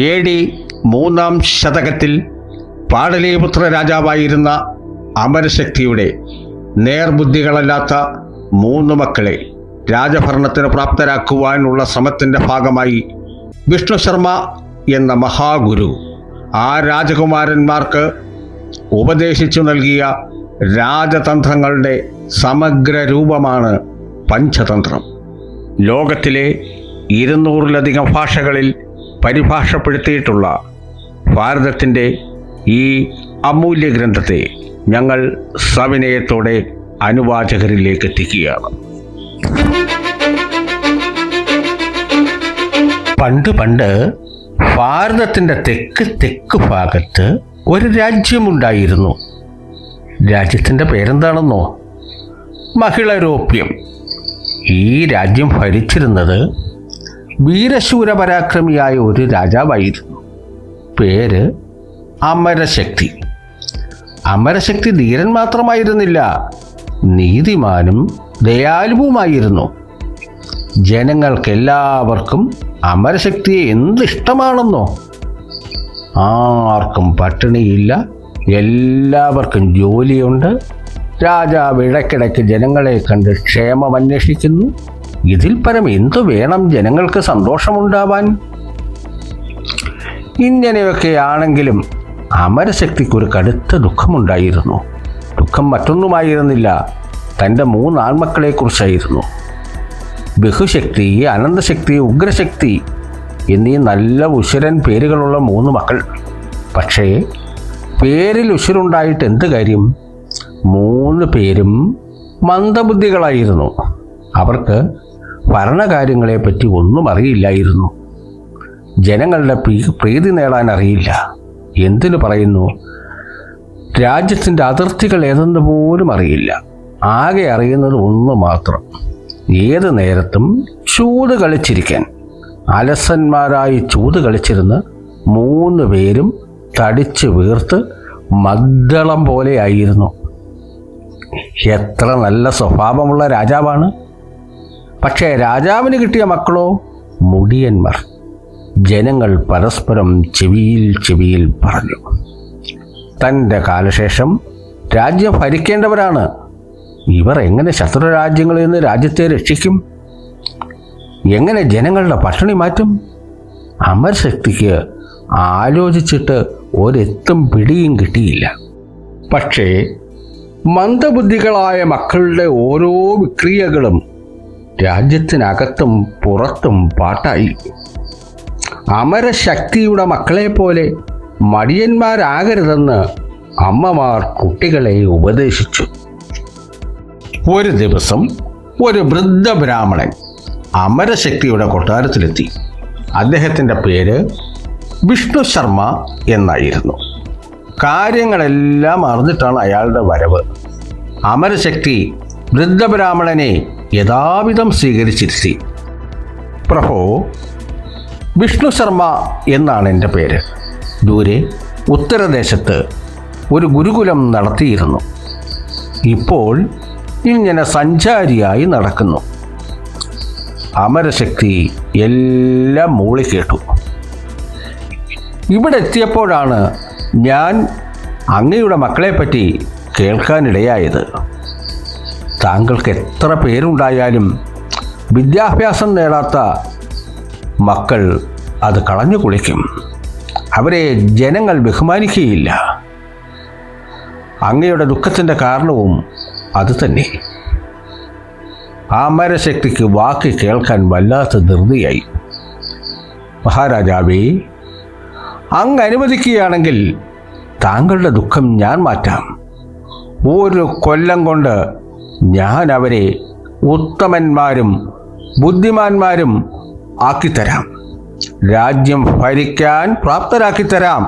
AD 3-ാം ശതകത്തിൽ പാടലീപുത്ര രാജാവായിരുന്ന അമരശക്തിയുടെ നേർബുദ്ധികളല്ലാത്ത 3 മക്കളെ രാജഭരണത്തിന് പ്രാപ്തരാക്കുവാനുള്ള ശ്രമത്തിൻ്റെ ഭാഗമായി വിഷ്ണുശർമ്മ എന്ന മഹാഗുരു ആ രാജകുമാരന്മാർക്ക് ഉപദേശിച്ചു നൽകിയ രാജതന്ത്രങ്ങളുടെ സമഗ്ര രൂപമാണ് പഞ്ചതന്ത്രം. ലോകത്തിലെ 200-ലധികം ഭാഷകളിൽ പരിഭാഷപ്പെടുത്തിയിട്ടുള്ള ഭാരതത്തിൻ്റെ ഈ അമൂല്യ ഗ്രന്ഥത്തെ ഞങ്ങൾ സവിനയത്തോടെ അനുവാചകരിലേക്ക് എത്തിക്കുകയാണ്. പണ്ട് ഭാരതത്തിൻ്റെ തെക്ക് ഭാഗത്ത് ഒരു രാജ്യമുണ്ടായിരുന്നു. രാജ്യത്തിൻ്റെ പേരെന്താണെന്നോ? മഹിളരോപ്യം. ഈ രാജ്യം ഭരിച്ചിരുന്നത് വീരശൂരപരാക്രമിയായ ഒരു രാജാവായിരുന്നു. പേര് അമരശക്തി. അമരശക്തി ധീരൻ മാത്രമായിരുന്നില്ല, നീതിമാനും ദയാലുവുമായിരുന്നു. ജനങ്ങൾക്കെല്ലാവർക്കും അമരശക്തിയെ എന്തിഷ്ടമാണെന്നോ? ആർക്കും പട്ടിണിയില്ല, എല്ലാവർക്കും ജോലിയുണ്ട്. രാജാവ് ഇടയ്ക്കിടയ്ക്ക് ജനങ്ങളെ കണ്ട് ക്ഷേമം അന്വേഷിക്കുന്നു. ഇതിൽ പരം എന്തു വേണം ജനങ്ങൾക്ക് സന്തോഷമുണ്ടാവാൻ? ഇങ്ങനെയൊക്കെയാണെങ്കിലും അമരശക്തിക്കൊരു കടുത്ത ദുഃഖമുണ്ടായിരുന്നു. ദുഃഖം മറ്റൊന്നുമായിരുന്നില്ല, തൻ്റെ 3 ആൺമക്കളെക്കുറിച്ചായിരുന്നു. ബഹുശക്തി, അനന്തശക്തി, ഉഗ്രശക്തി എന്നീ നല്ല ഉശിരൻ പേരുകളുള്ള 3 മക്കൾ. പക്ഷേ പേരിൽ ഉശിരുണ്ടായിട്ട് എന്ത് കാര്യം? 3 പേരും മന്ദബുദ്ധികളായിരുന്നു. അവർക്ക് ഭരണകാര്യങ്ങളെപ്പറ്റി ഒന്നും അറിയില്ലായിരുന്നു. ജനങ്ങളുടെ പ്രീതി നേടാൻ അറിയില്ല. എന്തിനു പറയുന്നു, രാജ്യത്തിൻ്റെ അതിർത്തികൾ ഏതെന്ന് പോലും അറിയില്ല. ആകെ അറിയുന്നത് ഒന്ന് മാത്രം: ഏത് നേരത്തും ചൂത് കളിച്ചിരിക്കാൻ. അലസന്മാരായി ചൂത് കളിച്ചിരുന്ന് 3 പേരും തടിച്ച് വീർത്ത് മദ്ദളം പോലെയായിരുന്നു. എത്ര നല്ല സ്വഭാവമുള്ള രാജാവാണ്! പക്ഷേ രാജാവിന് കിട്ടിയ മക്കളോ മുടിയന്മാർ. ജനങ്ങൾ പരസ്പരം ചെവിയിൽ പറഞ്ഞു, തൻ്റെ കാലശേഷം രാജ്യം ഭരിക്കേണ്ടവരാണ്. ഇവർ എങ്ങനെ ശത്രു രാജ്യങ്ങളിൽ നിന്ന് രാജ്യത്തെ രക്ഷിക്കും? എങ്ങനെ ജനങ്ങളുടെ പട്ടിണി മാറ്റും? അമരശക്തിക്ക് ആലോചിച്ചിട്ട് ഒരെത്തും പിടിയും കിട്ടിയില്ല. പക്ഷേ മന്ദബുദ്ധികളായ മക്കളുടെ ഓരോ വിക്രിയകളും രാജ്യത്തിനകത്തും പുറത്തും പാട്ടായി. അമരശക്തിയുടെ മക്കളെ പോലെ മടിയന്മാരാകരുതെന്ന് അമ്മമാർ കുട്ടികളെ ഉപദേശിച്ചു. ഒരു ദിവസം ഒരു വൃദ്ധ ബ്രാഹ്മണൻ അമരശക്തിയുടെ കൊട്ടാരത്തിലെത്തി. അദ്ദേഹത്തിൻ്റെ പേര് വിഷ്ണുശർമ്മ എന്നായിരുന്നു. കാര്യങ്ങളെല്ലാം അറിഞ്ഞിട്ടാണ് അയാളുടെ വരവ്. അമരശക്തി വൃദ്ധബ്രാഹ്മണനെ യഥാവിധം സ്വീകരിച്ചിരുത്തി. പ്രഭോ, വിഷ്ണുശർമ്മ എന്നാണ് എൻ്റെ പേര്. ദൂരെ ഉത്തരദേശത്ത് ഒരു ഗുരുകുലം നടത്തിയിരുന്നു. ഇപ്പോൾ ഇങ്ങനെ സഞ്ചാരിയായി നടക്കുന്നു. അമരശക്തി എല്ലാം മൂളിക്കേട്ടു. ഇവിടെ എത്തിയപ്പോഴാണ് ഞാൻ അങ്ങയുടെ മക്കളെപ്പറ്റി കേൾക്കാനിടയായത്. താങ്കൾക്ക് എത്ര പേരുണ്ടായാലും വിദ്യാഭ്യാസം നേടാത്ത മക്കൾ അത് കളഞ്ഞു കുളിക്കും. അവരെ ജനങ്ങൾ ബഹുമാനിക്കുകയില്ല. അങ്ങയുടെ ദുഃഖത്തിൻ്റെ കാരണവും അതുതന്നെ. അമരശക്തിക്ക് വാക്ക് കേൾക്കാൻ വല്ലാത്ത ധൃതിയായി. മഹാരാജാവേ, അങ്ങ് അനുവദിക്കുകയാണെങ്കിൽ താങ്കളുടെ ദുഃഖം ഞാൻ മാറ്റാം. 1 കൊല്ലം കൊണ്ട് ഞാൻ അവരെ ഉത്തമന്മാരും ബുദ്ധിമാന്മാരും ആക്കിത്തരാം. രാജ്യം ഭരിക്കാൻ പ്രാപ്തരാക്കിത്തരാം.